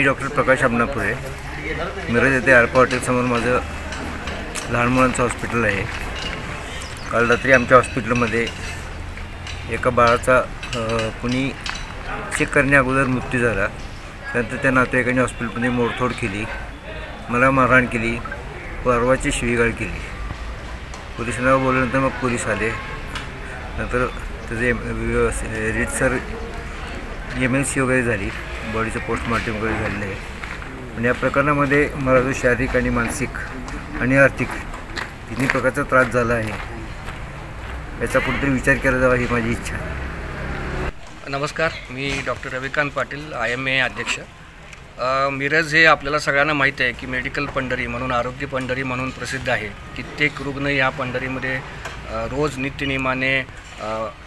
मी doctor प्रकाश अमनापुरे, मिरज येथे आरपा हॉटेलसमोर माझं लहान मुलांचं हॉस्पिटल आहे। काल रात्री आमच्या हॉस्पिटलमध्ये एका बाळाचा कुणी चेक करण्या अगोदर मृत्यू झाला। त्यानंतर त्या नातेवाईकांनी हॉस्पिटलमध्ये मोडतोड केली, मला मारहाण केली, परवाची शिवीगाळ केली। पोलिसांना बोलल्यानंतर मग पोलीस आले। नंतर त्याचे रीतसर MLC वगैरे झाली, बॉडीचं पोस्टमॉर्टम वगैरे झालेलं आहे। पण या प्रकरणामध्ये मला जो शारीरिक आणि मानसिक आणि आर्थिक तिन्ही प्रकारचा त्रास झाला आहे, याचा कुठेतरी विचार केला जावा ही माझी इच्छा आहे। नमस्कार, मी डॉक्टर रविकांत पाटील, IMA अध्यक्ष। मिरज हे आपल्याला सगळ्यांना माहीत आहे की मेडिकल पंढरी म्हणून, आरोग्य पंढरी म्हणून प्रसिद्ध आहे। कित्येक रुग्ण या पंढरीमध्ये रोज नित्यनेमाने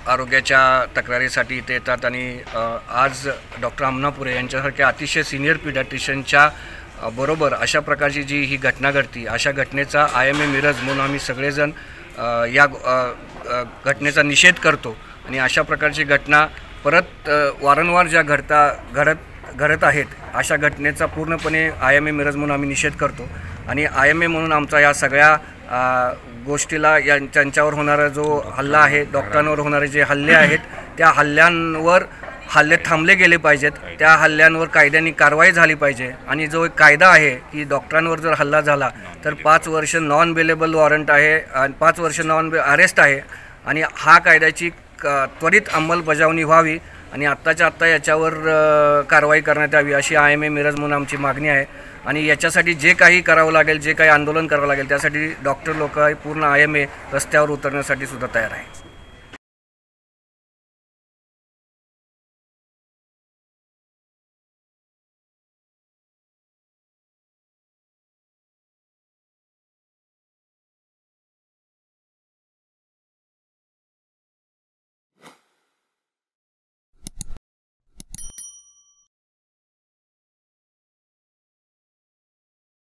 आरोग्याच्या तक्रारीसाठी इथे येतात आणि आज डॉक्टर अमनापुरे यांच्यासारख्या अतिशय सिनियर पीडियाट्रिशियनच्या बरोबर अशा प्रकारची जी ही घटना घडती, अशा घटनेचा IMA मिरज म्हणून आम्ही सगळेजण या घटनेचा निषेध करतो आणि अशा प्रकारची घटना परत वारंवार ज्या घडत आहेत अशा घटनेचा पूर्णपणे IMA मिरज म्हणून आम्ही निषेध करतो। आणि IMA म्हणून आमचा या सगळ्या गोष्टीला त्यांच्यावर होणारा जो हल्ला आहे, डॉक्टरांवर होणारे जे हल्ले आहेत, त्या हल्ले थांबले गेले पाहिजेत। त्या हल्ल्यांवर कायद्याने कारवाई झाली पाहिजे। आणि जो एक कायदा आहे की डॉक्टरांवर जर हल्ला झाला तर 5 वर्ष नॉन बेलेबल वॉरंट आहे आणि 5 वर्ष अरेस्ट आहे आणि हा कायद्याची त्वरित अंमलबजावणी व्हावी आणि आत्ताच्या आत्ता याच्यावर कारवाई करण्यात यावी अशी IMA मिरज म्हणून आमची मागणी आहे। आणि याच्यासाठी जे काही करावं लागेल, जे काही आंदोलन करावं लागेल, त्यासाठी डॉक्टर लोक पूर्ण IMA रस्त्यावर उतरण्यासाठी सुद्धा तयार आहे।